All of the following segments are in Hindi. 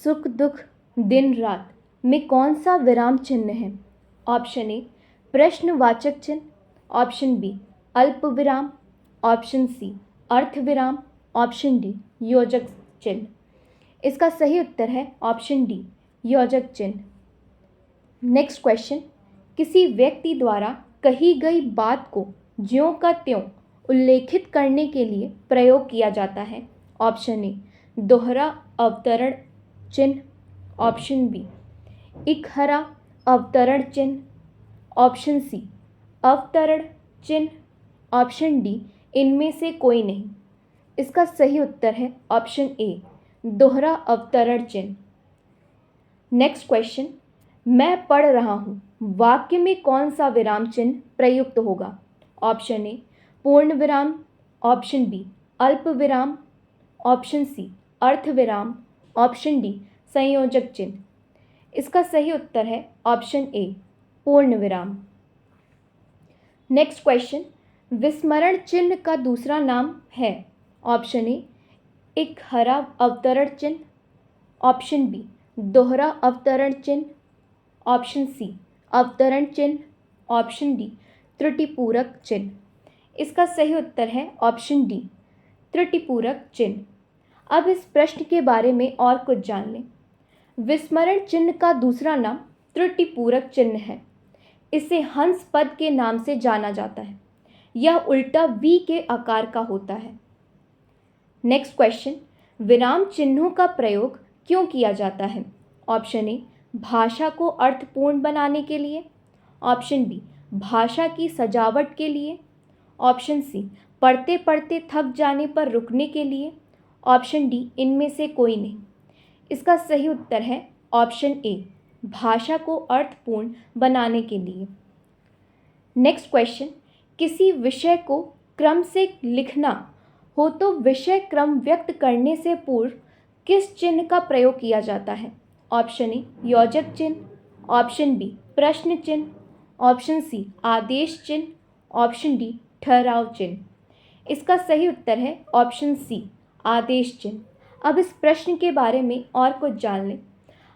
सुख दुख दिन रात में कौन सा विराम चिन्ह है? ऑप्शन ए प्रश्नवाचक चिन्ह, ऑप्शन बी अल्प विराम, ऑप्शन सी अर्थ विराम, ऑप्शन डी योजक चिन्ह। इसका सही उत्तर है ऑप्शन डी योजक चिन्ह। नेक्स्ट क्वेश्चन, किसी व्यक्ति द्वारा कही गई बात को ज्यों का त्यों उल्लेखित करने के लिए प्रयोग किया जाता है। ऑप्शन ए दोहरा अवतरण चिन्ह, ऑप्शन बी इकहरा अवतरण चिन्ह, ऑप्शन सी अवतरण चिन्ह, ऑप्शन डी इनमें से कोई नहीं। इसका सही उत्तर है ऑप्शन ए दोहरा अवतरण चिन्ह। नेक्स्ट क्वेश्चन, मैं पढ़ रहा हूँ वाक्य में कौन सा विराम चिन्ह प्रयुक्त होगा? ऑप्शन ए पूर्ण विराम, ऑप्शन बी अल्प विराम, ऑप्शन सी अर्थ विराम, ऑप्शन डी संयोजक चिन्ह। इसका सही उत्तर है ऑप्शन ए पूर्ण विराम। नेक्स्ट क्वेश्चन, विस्मरण चिन्ह का दूसरा नाम है। ऑप्शन ए इकहरा अवतरण चिन्ह, ऑप्शन बी दोहरा अवतरण चिन्ह, ऑप्शन सी अवतरण चिन्ह, ऑप्शन डी त्रुटिपूरक चिन्ह। इसका सही उत्तर है ऑप्शन डी त्रुटिपूरक चिन्ह। अब इस प्रश्न के बारे में और कुछ जान लें। विस्मरण चिन्ह का दूसरा नाम त्रुटिपूरक चिन्ह है। इसे हंस पद के नाम से जाना जाता है। यह उल्टा वी के आकार का होता है। नेक्स्ट क्वेश्चन, विराम चिन्हों का प्रयोग क्यों किया जाता है? ऑप्शन ए भाषा को अर्थपूर्ण बनाने के लिए, ऑप्शन बी भाषा की सजावट के लिए, ऑप्शन सी पढ़ते पढ़ते थक जाने पर रुकने के लिए, ऑप्शन डी इनमें से कोई नहीं। इसका सही उत्तर है ऑप्शन ए भाषा को अर्थपूर्ण बनाने के लिए। नेक्स्ट क्वेश्चन, किसी विषय को क्रम से लिखना हो तो विषय क्रम व्यक्त करने से पूर्व किस चिन्ह का प्रयोग किया जाता है? ऑप्शन ए योजक चिन्ह, ऑप्शन बी प्रश्न चिन्ह, ऑप्शन सी आदेश चिन्ह, ऑप्शन डी ठहराव चिन्ह। इसका सही उत्तर है ऑप्शन सी आदेश चिन्ह। अब इस प्रश्न के बारे में और कुछ जान लें।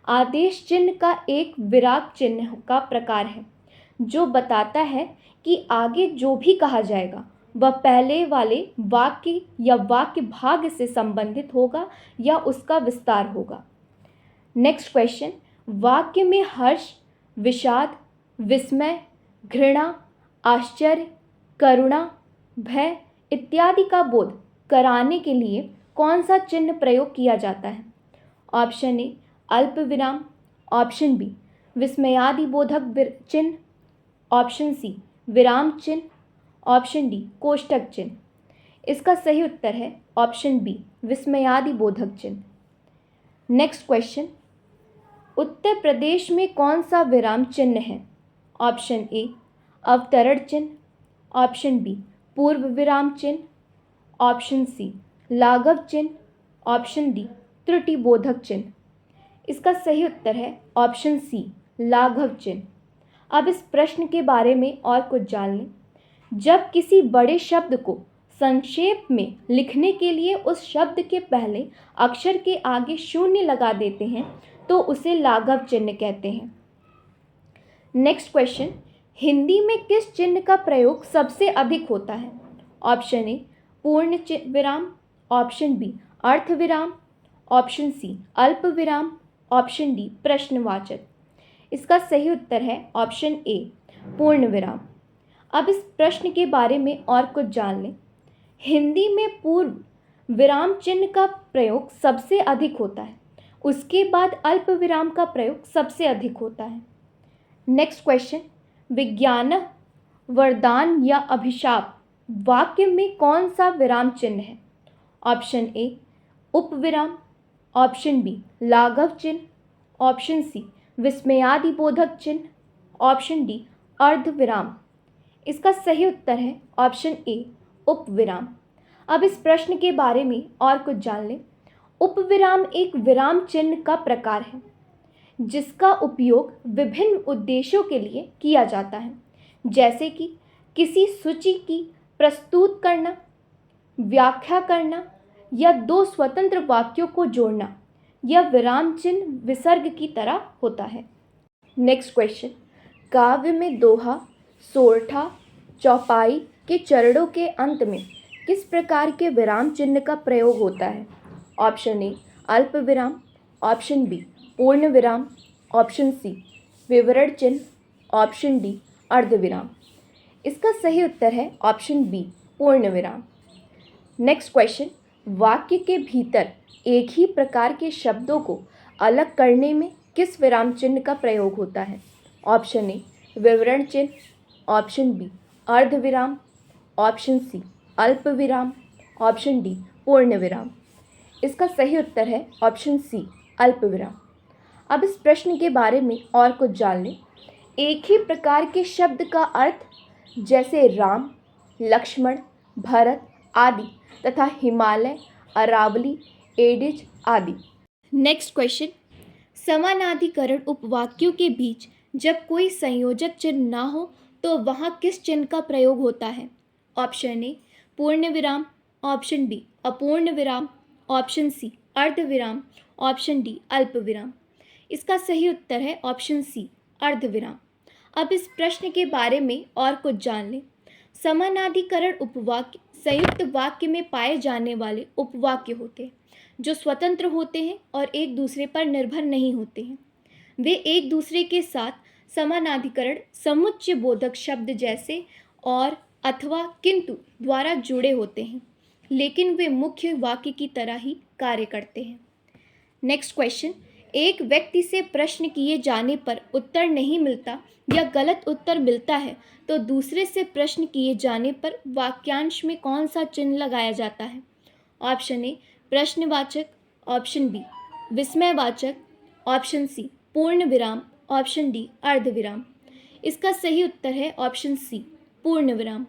आदेश चिन्ह का एक विराम चिन्ह का प्रकार है जो बताता है कि आगे जो भी कहा जाएगा वह पहले वाले वाक्य या वाक्य भाग से संबंधित होगा या उसका विस्तार होगा। नेक्स्ट क्वेश्चन, वाक्य में हर्ष, विषाद, विस्मय, घृणा, आश्चर्य, करुणा, भय इत्यादि का बोध कराने के लिए कौन सा चिन्ह प्रयोग किया जाता है? ऑप्शन ए अल्प विराम, ऑप्शन बी विस्मयादि बोधक चिन्ह, ऑप्शन सी विराम चिन्ह, ऑप्शन डी कोष्ठक चिन्ह। इसका सही उत्तर है ऑप्शन बी विस्मयादि बोधक चिन्ह। नेक्स्ट क्वेश्चन, उत्तर प्रदेश में कौन सा विराम चिन्ह है? ऑप्शन ए अवतरण चिन्ह, ऑप्शन बी पूर्व विराम चिन्ह, ऑप्शन सी लाघव चिन्ह, ऑप्शन डी त्रुटिबोधक चिन्ह। इसका सही उत्तर है ऑप्शन सी लाघव चिन्ह। अब इस प्रश्न के बारे में और कुछ जान लें। जब किसी बड़े शब्द को संक्षेप में लिखने के लिए उस शब्द के पहले अक्षर के आगे शून्य लगा देते हैं तो उसे लाघव चिन्ह कहते हैं। नेक्स्ट क्वेश्चन, हिंदी में किस चिन्ह का प्रयोग सबसे अधिक होता है? ऑप्शन ए पूर्ण विराम, ऑप्शन बी अर्थ विराम, ऑप्शन सी अल्प विराम, ऑप्शन डी प्रश्नवाचक। इसका सही उत्तर है ऑप्शन ए पूर्ण विराम। अब इस प्रश्न के बारे में और कुछ जान लें। हिंदी में पूर्व विराम चिन्ह का प्रयोग सबसे अधिक होता है, उसके बाद अल्प विराम का प्रयोग सबसे अधिक होता है। नेक्स्ट क्वेश्चन, विज्ञान, वरदान या अभिशाप वाक्य में कौन सा विराम चिन्ह है? ऑप्शन ए उपविराम, ऑप्शन बी लाघव चिन्ह, ऑप्शन सी विस्मयादि बोधक चिन्ह, ऑप्शन डी अर्धविराम। इसका सही उत्तर है ऑप्शन ए उपविराम। अब इस प्रश्न के बारे में और कुछ जान लें। उपविराम एक विराम चिन्ह का प्रकार है जिसका उपयोग विभिन्न उद्देश्यों के लिए किया जाता है, जैसे कि किसी सूची की प्रस्तुत करना, व्याख्या करना या दो स्वतंत्र वाक्यों को जोड़ना। यह विराम चिन्ह विसर्ग की तरह होता है। नेक्स्ट क्वेश्चन, काव्य में दोहा, सोरठा, चौपाई के चरणों के अंत में किस प्रकार के विराम चिन्ह का प्रयोग होता है? ऑप्शन ए अल्प विराम, ऑप्शन बी पूर्ण विराम, ऑप्शन सी विवरण चिन्ह, ऑप्शन डी अर्धविराम। इसका सही उत्तर है ऑप्शन बी पूर्ण विराम। नेक्स्ट क्वेश्चन, वाक्य के भीतर एक ही प्रकार के शब्दों को अलग करने में किस विराम चिन्ह का प्रयोग होता है? ऑप्शन ए विवरण चिन्ह, ऑप्शन बी अर्धविराम, ऑप्शन सी अल्प विराम, ऑप्शन डी पूर्ण विराम। इसका सही उत्तर है ऑप्शन सी अल्प विराम। अब इस प्रश्न के बारे में और कुछ जान लें। एक ही प्रकार के शब्द का अर्थ जैसे राम, लक्ष्मण, भरत आदि तथा हिमालय, अरावली, एडिज आदि। नेक्स्ट क्वेश्चन, समानाधिकरण उपवाक्यों के बीच जब कोई संयोजक चिन्ह ना हो तो वहाँ किस चिन्ह का प्रयोग होता है? ऑप्शन ए पूर्ण विराम, ऑप्शन बी अपूर्ण विराम, ऑप्शन सी अर्धविराम, ऑप्शन डी अल्प विराम। इसका सही उत्तर है ऑप्शन सी अर्धविराम। अब इस प्रश्न के बारे में और कुछ जान लें। समानाधिकरण उपवाक्य संयुक्त वाक्य में पाए जाने वाले उपवाक्य होते हैं जो स्वतंत्र होते हैं और एक दूसरे पर निर्भर नहीं होते हैं। वे एक दूसरे के साथ समानाधिकरण समुच्चय बोधक शब्द जैसे और, अथवा, किंतु द्वारा जुड़े होते हैं, लेकिन वे मुख्य वाक्य की तरह ही कार्य करते हैं। नेक्स्ट क्वेश्चन, एक व्यक्ति से प्रश्न किए जाने पर उत्तर नहीं मिलता या गलत उत्तर मिलता है तो दूसरे से प्रश्न किए जाने पर वाक्यांश में कौन सा चिन्ह लगाया जाता है? ऑप्शन ए प्रश्नवाचक, ऑप्शन बी विस्मयवाचक, ऑप्शन सी पूर्ण विराम, ऑप्शन डी अर्धविराम। इसका सही उत्तर है ऑप्शन सी पूर्ण विराम।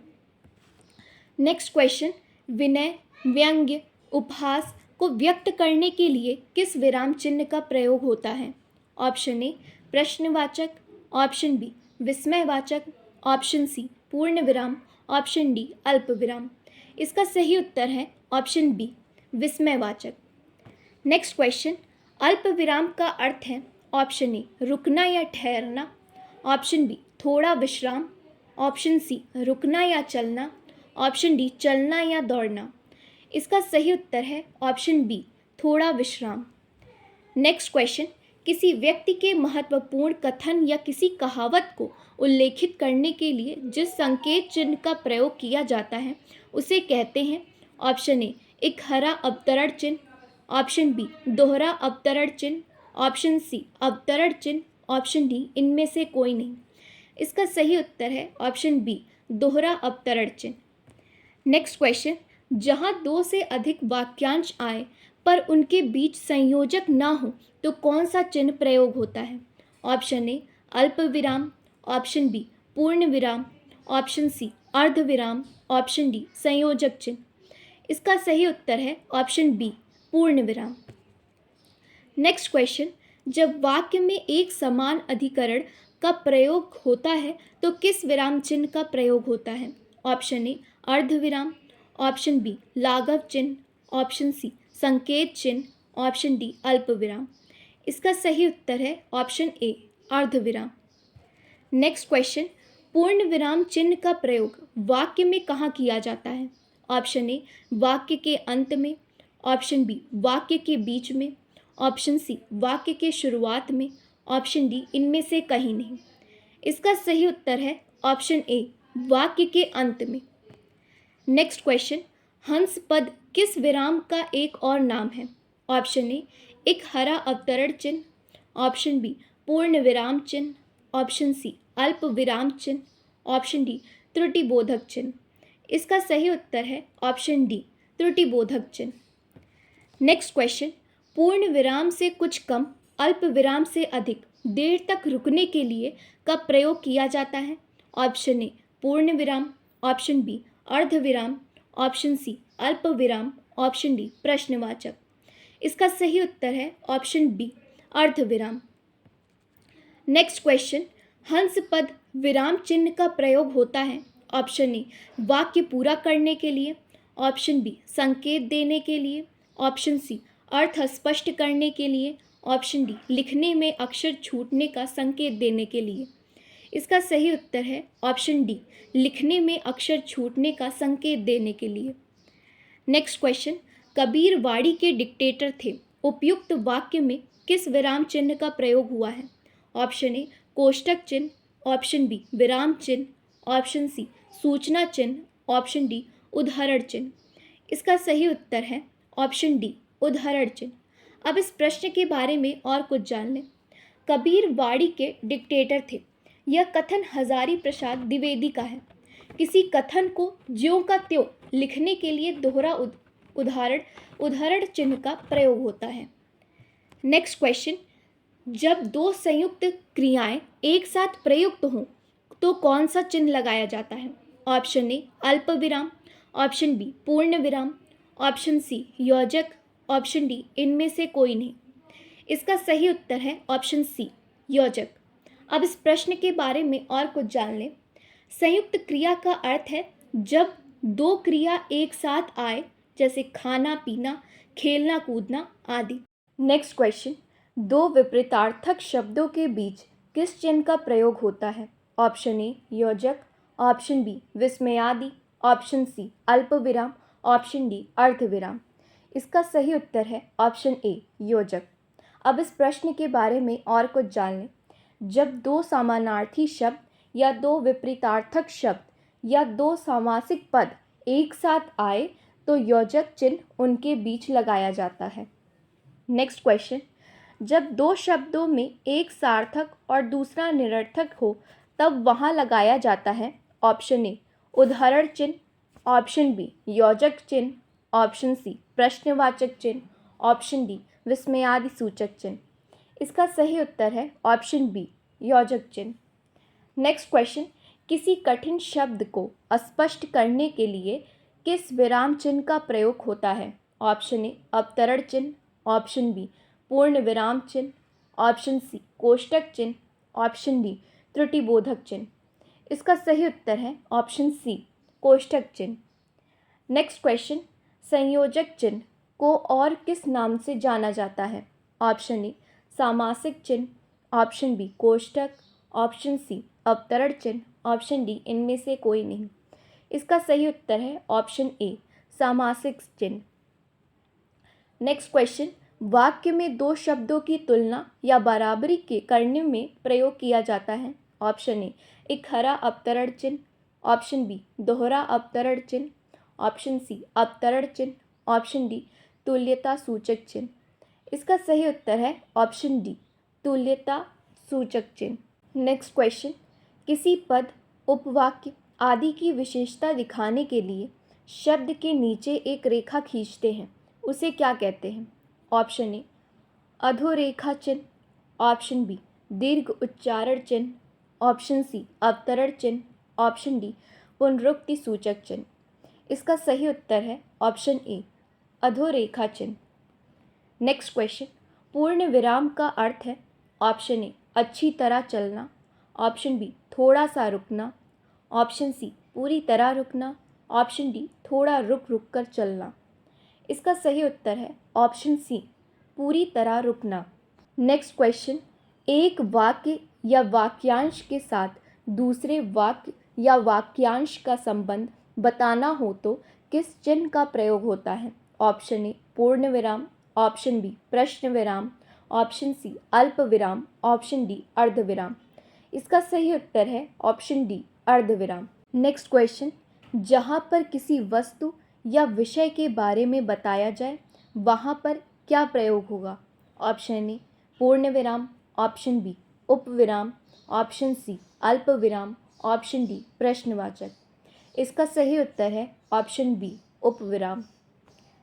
नेक्स्ट क्वेश्चन, विनय, व्यंग्य, उपहास को व्यक्त करने के लिए किस विराम चिन्ह का प्रयोग होता है? ऑप्शन ए प्रश्नवाचक, ऑप्शन बी विस्मयवाचक, ऑप्शन सी पूर्ण विराम, ऑप्शन डी अल्प विराम। इसका सही उत्तर है ऑप्शन बी विस्मयवाचक। नेक्स्ट क्वेश्चन, अल्प विराम का अर्थ है ऑप्शन ए रुकना या ठहरना, ऑप्शन बी थोड़ा विश्राम, ऑप्शन सी रुकना या चलना, ऑप्शन डी चलना या दौड़ना। इसका सही उत्तर है ऑप्शन बी थोड़ा विश्राम। नेक्स्ट क्वेश्चन, किसी व्यक्ति के महत्वपूर्ण कथन या किसी कहावत को उल्लेखित करने के लिए जिस संकेत चिन्ह का प्रयोग किया जाता है उसे कहते हैं? ऑप्शन ए एक हरा अवतरण चिन्ह, ऑप्शन बी दोहरा अवतरण चिन्ह, ऑप्शन सी अवतरण चिन्ह, ऑप्शन डी इनमें से कोई नहीं। इसका सही उत्तर है ऑप्शन बी दोहरा अवतरण चिन्ह। नेक्स्ट क्वेश्चन, जहाँ दो से अधिक वाक्यांश आए पर उनके बीच संयोजक ना हो तो कौन सा चिन्ह प्रयोग होता है? ऑप्शन ए अल्प विराम, ऑप्शन बी पूर्ण विराम, ऑप्शन सी अर्धविराम, ऑप्शन डी संयोजक चिन्ह। इसका सही उत्तर है ऑप्शन बी पूर्ण विराम। नेक्स्ट क्वेश्चन, जब वाक्य में एक समान अधिकरण का प्रयोग होता है तो किस विराम चिन्ह का प्रयोग होता है? ऑप्शन ए अर्धविराम, ऑप्शन बी लाघव चिन्ह, ऑप्शन सी संकेत चिन्ह, ऑप्शन डी अल्प विराम। इसका सही उत्तर है ऑप्शन ए अर्धविराम। नेक्स्ट क्वेश्चन, पूर्ण विराम चिन्ह का प्रयोग वाक्य में कहाँ किया जाता है? ऑप्शन ए वाक्य के अंत में, ऑप्शन बी वाक्य के बीच में, ऑप्शन सी वाक्य के शुरुआत में, ऑप्शन डी इनमें से कहीं नहीं। इसका सही उत्तर है ऑप्शन ए वाक्य के अंत में। नेक्स्ट क्वेश्चन, हंस पद किस विराम का एक और नाम है? ऑप्शन ए एक हरा अवतरण चिन्ह, ऑप्शन बी पूर्ण विराम चिन्ह, ऑप्शन सी अल्प विराम चिन्ह, ऑप्शन डी त्रुटिबोधक चिन्ह। इसका सही उत्तर है ऑप्शन डी त्रुटिबोधक चिन्ह। नेक्स्ट क्वेश्चन, पूर्ण विराम से कुछ कम, अल्प विराम से अधिक देर तक रुकने के लिए कब प्रयोग किया जाता है? ऑप्शन ए पूर्ण विराम, ऑप्शन बी अर्धविराम, ऑप्शन सी अल्प विराम, ऑप्शन डी प्रश्नवाचक। इसका सही उत्तर है ऑप्शन बी अर्धविराम। नेक्स्ट क्वेश्चन, हंस पद विराम चिन्ह का प्रयोग होता है? ऑप्शन ए वाक्य पूरा करने के लिए, ऑप्शन बी संकेत देने के लिए, ऑप्शन सी अर्थ स्पष्ट करने के लिए, ऑप्शन डी लिखने में अक्षर छूटने का संकेत देने के लिए। इसका सही उत्तर है ऑप्शन डी लिखने में अक्षर छूटने का संकेत देने के लिए। नेक्स्ट क्वेश्चन, कबीर वाड़ी के डिक्टेटर थे, उपयुक्त वाक्य में किस विराम चिन्ह का प्रयोग हुआ है? ऑप्शन ए कोष्टक चिन्ह, ऑप्शन बी विराम चिन्ह, ऑप्शन सी सूचना चिन्ह, ऑप्शन डी उद्धरण चिन्ह। इसका सही उत्तर है ऑप्शन डी उद्धरण चिन्ह। अब इस प्रश्न के बारे में और कुछ जान लें। कबीर वाड़ी के डिक्टेटर थे, यह कथन हजारी प्रसाद द्विवेदी का है। किसी कथन को ज्यों का त्यों लिखने के लिए दोहरा उद्धरण चिन्ह का प्रयोग होता है। नेक्स्ट क्वेश्चन, जब दो संयुक्त क्रियाएं एक साथ प्रयुक्त हों तो कौन सा चिन्ह लगाया जाता है? ऑप्शन ए अल्प विराम, ऑप्शन बी पूर्ण विराम, ऑप्शन सी योजक, ऑप्शन डी इनमें से कोई नहीं। इसका सही उत्तर है ऑप्शन सी योजक। अब इस प्रश्न के बारे में और कुछ जान लें। संयुक्त क्रिया का अर्थ है जब दो क्रिया एक साथ आए, जैसे खाना पीना, खेलना कूदना आदि। नेक्स्ट क्वेश्चन, दो विपरीतार्थक शब्दों के बीच किस चिन्ह का प्रयोग होता है? ऑप्शन ए योजक, ऑप्शन बी विस्मयादि, ऑप्शन सी अल्प विराम, ऑप्शन डी अर्ध विराम। इसका सही उत्तर है ऑप्शन ए योजक। अब इस प्रश्न के बारे में और कुछ जान लें। जब दो समानार्थी शब्द या दो विपरीतार्थक शब्द या दो सामासिक पद एक साथ आए तो योजक चिन्ह उनके बीच लगाया जाता है। नेक्स्ट क्वेश्चन, जब दो शब्दों में एक सार्थक और दूसरा निरर्थक हो तब वहाँ लगाया जाता है ऑप्शन ए उद्धरण चिन्ह, ऑप्शन बी योजक चिन्ह, ऑप्शन सी प्रश्नवाचक चिन्ह, ऑप्शन डी विस्मयादि सूचक चिन्ह। इसका सही उत्तर है ऑप्शन बी योजक चिन्ह। नेक्स्ट क्वेश्चन, किसी कठिन शब्द को स्पष्ट करने के लिए किस विराम चिन्ह का प्रयोग होता है? ऑप्शन ए अवतरण चिन्ह, ऑप्शन बी पूर्ण विराम चिन्ह, ऑप्शन सी कोष्टक चिन्ह, ऑप्शन डी त्रुटिबोधक चिन्ह। इसका सही उत्तर है ऑप्शन सी कोष्टक चिन्ह। नेक्स्ट क्वेश्चन, संयोजक चिन्ह को और किस नाम से जाना जाता है? ऑप्शन ए सामासिक चिन्ह, ऑप्शन बी कोष्टक, ऑप्शन सी अवतरण चिन्ह, ऑप्शन डी इनमें से कोई नहीं। इसका सही उत्तर है ऑप्शन ए सामासिक चिन्ह। नेक्स्ट क्वेश्चन, वाक्य में दो शब्दों की तुलना या बराबरी के करने में प्रयोग किया जाता है। ऑप्शन ए इकहरा अवतरण चिन्ह, ऑप्शन बी दोहरा अवतरण चिन्ह, ऑप्शन सी अवतरण चिन्ह, ऑप्शन डी तुल्यता सूचक चिन्ह। इसका सही उत्तर है ऑप्शन डी तुल्यता सूचक चिन्ह। नेक्स्ट क्वेश्चन, किसी पद, उपवाक्य आदि की विशेषता दिखाने के लिए शब्द के नीचे एक रेखा खींचते हैं, उसे क्या कहते हैं? ऑप्शन ए अधोरेखा चिन्ह, ऑप्शन बी दीर्घ उच्चारण चिन्ह, ऑप्शन सी अवतरण चिन्ह, ऑप्शन डी पुनरुक्ति सूचक चिन्ह। इसका सही उत्तर है ऑप्शन ए अधोरेखा चिन्ह। नेक्स्ट क्वेश्चन, पूर्ण विराम का अर्थ है ऑप्शन ए अच्छी तरह चलना, ऑप्शन बी थोड़ा सा रुकना, ऑप्शन सी पूरी तरह रुकना, ऑप्शन डी थोड़ा रुक रुक कर चलना। इसका सही उत्तर है ऑप्शन सी पूरी तरह रुकना। नेक्स्ट क्वेश्चन, एक वाक्य या वाक्यांश के साथ दूसरे वाक्य या वाक्यांश का संबंध बताना हो तो किस चिन्ह का प्रयोग होता है? ऑप्शन ए पूर्ण विराम, ऑप्शन बी प्रश्न विराम, ऑप्शन सी अल्प विराम, ऑप्शन डी अर्ध विराम। इसका सही उत्तर है ऑप्शन डी अर्ध विराम। नेक्स्ट क्वेश्चन, जहाँ पर किसी वस्तु या विषय के बारे में बताया जाए वहाँ पर क्या प्रयोग होगा? ऑप्शन ए पूर्ण विराम, ऑप्शन बी उपविराम, ऑप्शन सी अल्प विराम, ऑप्शन डी प्रश्नवाचक। इसका सही उत्तर है ऑप्शन बी उपविराम।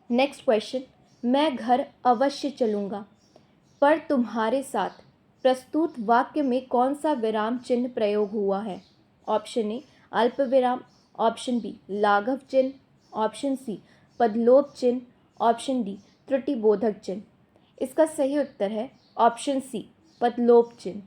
नेक्स्ट क्वेश्चन, मैं घर अवश्य चलूँगा पर तुम्हारे साथ प्रस्तुत वाक्य में कौन सा विराम चिन्ह प्रयोग हुआ है? ऑप्शन ए अल्प विराम, ऑप्शन बी लाघव चिन्ह, ऑप्शन सी पदलोप चिन्ह, ऑप्शन डी त्रुटिबोधक चिन्ह। इसका सही उत्तर है ऑप्शन सी पदलोप चिन्ह।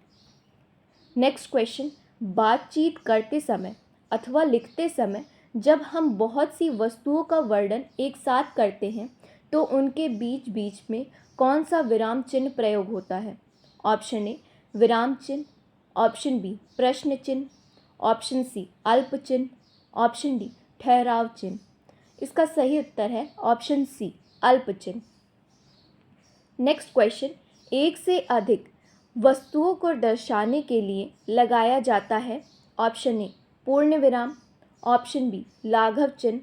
नेक्स्ट क्वेश्चन, बातचीत करते समय अथवा लिखते समय जब हम बहुत सी वस्तुओं का वर्णन एक साथ करते हैं तो उनके बीच बीच में कौन सा विराम चिन्ह प्रयोग होता है? ऑप्शन ए विराम चिन्ह, ऑप्शन बी प्रश्न चिन्ह, ऑप्शन सी अल्प चिन्ह, ऑप्शन डी ठहराव चिन्ह। इसका सही उत्तर है ऑप्शन सी अल्प चिन्ह। नेक्स्ट क्वेश्चन, एक से अधिक वस्तुओं को दर्शाने के लिए लगाया जाता है। ऑप्शन ए पूर्ण विराम, ऑप्शन बी लाघव चिन्ह,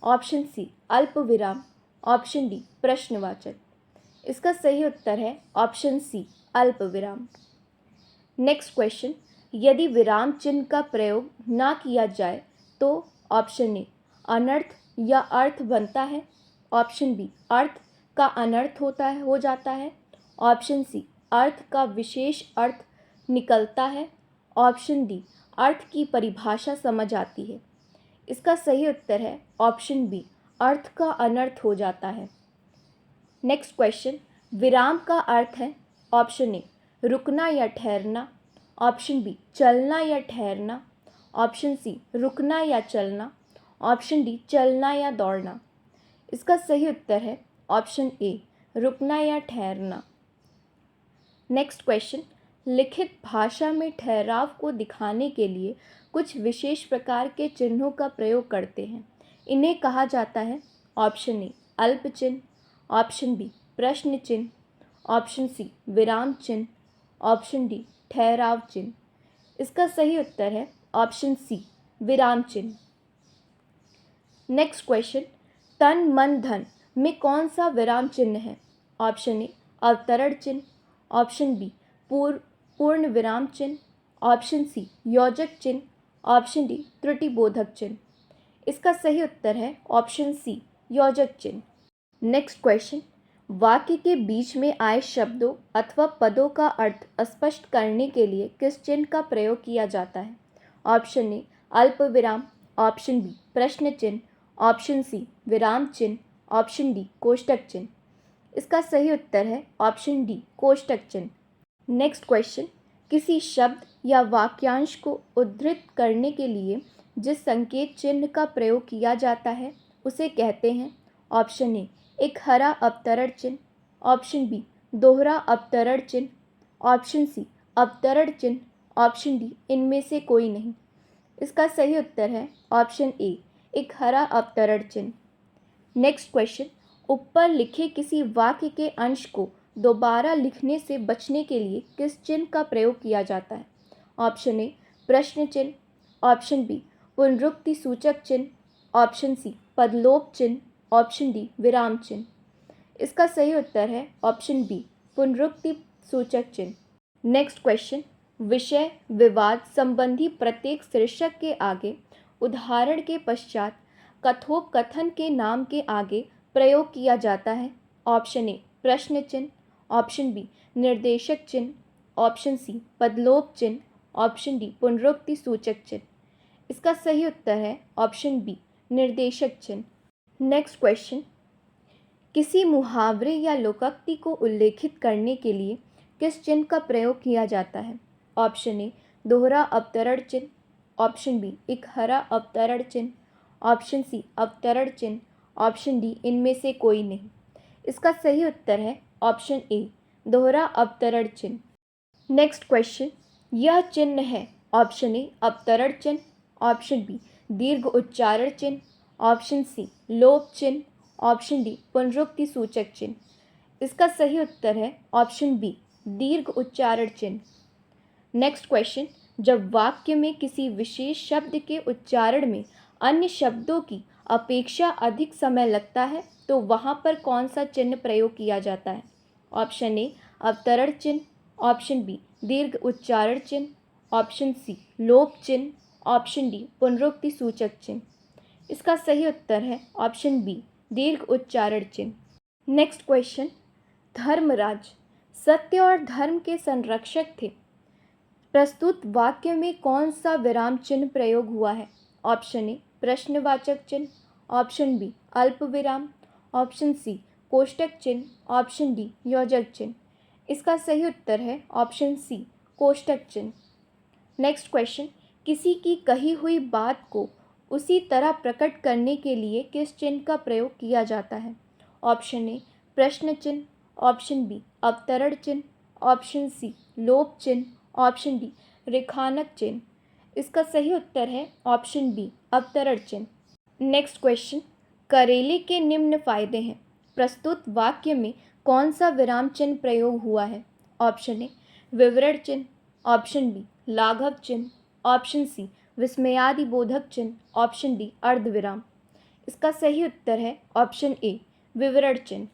ऑप्शन सी अल्प विराम, ऑप्शन डी प्रश्नवाचक। इसका सही उत्तर है ऑप्शन सी अल्प विराम। नेक्स्ट क्वेश्चन, यदि विराम चिन्ह का प्रयोग ना किया जाए तो ऑप्शन ए अनर्थ या अर्थ बनता है, ऑप्शन बी अर्थ का अनर्थ हो जाता है, ऑप्शन सी अर्थ का विशेष अर्थ निकलता है, ऑप्शन डी अर्थ की परिभाषा समझ आती है। इसका सही उत्तर है ऑप्शन बी अर्थ का अनर्थ हो जाता है। नेक्स्ट क्वेश्चन, विराम का अर्थ है ऑप्शन ए रुकना या ठहरना, ऑप्शन बी चलना या ठहरना, ऑप्शन सी रुकना या चलना, ऑप्शन डी चलना या दौड़ना। इसका सही उत्तर है ऑप्शन ए रुकना या ठहरना। नेक्स्ट क्वेश्चन, लिखित भाषा में ठहराव को दिखाने के लिए कुछ विशेष प्रकार के चिन्हों का प्रयोग करते हैं। इन्हें कहा जाता है ऑप्शन ए अल्प चिन्ह, ऑप्शन बी प्रश्न चिन्ह, ऑप्शन सी विराम चिन्ह, ऑप्शन डी ठहराव चिन्ह। इसका सही उत्तर है ऑप्शन सी विराम चिन्ह। नेक्स्ट क्वेश्चन, तन मन धन में कौन सा विराम चिन्ह है? ऑप्शन ए अवतरण चिन्ह, ऑप्शन बी पूर्ण विराम चिन्ह, ऑप्शन सी योजक चिन्ह, ऑप्शन डी त्रुटिबोधक चिन्ह। इसका सही उत्तर है ऑप्शन सी योजक चिन्ह। नेक्स्ट क्वेश्चन, वाक्य के बीच में आए शब्दों अथवा पदों का अर्थ स्पष्ट करने के लिए किस चिन्ह का प्रयोग किया जाता है? ऑप्शन ए अल्प विराम, ऑप्शन बी प्रश्न चिन्ह, ऑप्शन सी विराम चिन्ह, ऑप्शन डी कोष्टक चिन्ह। इसका सही उत्तर है ऑप्शन डी कोष्टक चिन्ह। नेक्स्ट क्वेश्चन, किसी शब्द या वाक्यांश को उद्धृत करने के लिए जिस संकेत चिन्ह का प्रयोग किया जाता है उसे कहते हैं। ऑप्शन ए एक हरा अवतरण चिन्ह, ऑप्शन बी दोहरा अवतरण चिन्ह, ऑप्शन सी अवतरण चिन्ह, ऑप्शन डी इनमें से कोई नहीं। इसका सही उत्तर है ऑप्शन ए एक हरा अवतरण चिन्ह। नेक्स्ट क्वेश्चन, ऊपर लिखे किसी वाक्य के अंश को दोबारा लिखने से बचने के लिए किस चिन्ह का प्रयोग किया जाता है? ऑप्शन ए प्रश्न चिन्ह, ऑप्शन बी पुनरुक्ति सूचक चिन्ह, ऑप्शन सी पदलोप चिन्ह, ऑप्शन डी विराम चिन्ह। इसका सही उत्तर है ऑप्शन बी पुनरुक्ति सूचक चिन्ह। नेक्स्ट क्वेश्चन, विषय विवाद संबंधी प्रत्येक शीर्षक के आगे उदाहरण के पश्चात कथोपकथन के नाम के आगे प्रयोग किया जाता है। ऑप्शन ए प्रश्न चिन्ह, ऑप्शन बी निर्देशक चिन्ह, ऑप्शन सी पदलोप चिन्ह, ऑप्शन डी पुनरुक्ति सूचक चिन्ह। इसका सही उत्तर है ऑप्शन बी निर्देशक चिन्ह। नेक्स्ट क्वेश्चन, किसी मुहावरे या लोकोक्ति को उल्लेखित करने के लिए किस चिन्ह का प्रयोग किया जाता है? ऑप्शन ए दोहरा अवतरण चिन्ह, ऑप्शन बी एक हरा अवतरण चिन्ह, ऑप्शन सी अवतरण चिन्ह, ऑप्शन डी इनमें से कोई नहीं। इसका सही उत्तर है ऑप्शन ए दोहरा अवतरण चिन्ह। नेक्स्ट क्वेश्चन, यह चिन्ह है। ऑप्शन ए अवतरण चिन्ह, ऑप्शन बी दीर्घ उच्चारण चिन्ह, ऑप्शन सी लोप चिन्ह, ऑप्शन डी पुनरुक्ति सूचक चिन्ह। इसका सही उत्तर है ऑप्शन बी दीर्घ उच्चारण चिन्ह। नेक्स्ट क्वेश्चन, जब वाक्य में किसी विशेष शब्द के उच्चारण में अन्य शब्दों की अपेक्षा अधिक समय लगता है तो वहाँ पर कौन सा चिन्ह प्रयोग किया जाता है? ऑप्शन ए अवतरण चिन्ह, ऑप्शन बी दीर्घ उच्चारण चिन्ह, ऑप्शन सी लोप चिन्ह, ऑप्शन डी पुनरुक्ति सूचक चिन्ह। इसका सही उत्तर है ऑप्शन बी दीर्घ उच्चारण चिन्ह। नेक्स्ट क्वेश्चन, धर्मराज सत्य और धर्म के संरक्षक थे। प्रस्तुत वाक्य में कौन सा विराम चिन्ह प्रयोग हुआ है? ऑप्शन ए प्रश्नवाचक चिन्ह, ऑप्शन बी अल्प विराम, ऑप्शन सी कोष्टक चिन्ह, ऑप्शन डी योजक चिन्ह। इसका सही उत्तर है ऑप्शन सी कोष्टक चिन्ह। नेक्स्ट क्वेश्चन, किसी की कही हुई बात को उसी तरह प्रकट करने के लिए किस चिन्ह का प्रयोग किया जाता है? ऑप्शन ए प्रश्न चिन्ह, ऑप्शन बी अवतरण चिन्ह, ऑप्शन सी लोप चिन्ह, ऑप्शन डी रेखानक चिन्ह। इसका सही उत्तर है ऑप्शन बी अवतरण चिन्ह। नेक्स्ट क्वेश्चन, करेले के निम्न फायदे हैं, प्रस्तुत वाक्य में कौन सा विराम चिन्ह प्रयोग हुआ है? ऑप्शन ए विवरण चिन्ह, ऑप्शन बी लाघव चिन्ह, ऑप्शन सी विस्मयादि बोधक चिन्ह, ऑप्शन डी अर्धविराम। इसका सही उत्तर है ऑप्शन ए विवरण चिन्ह।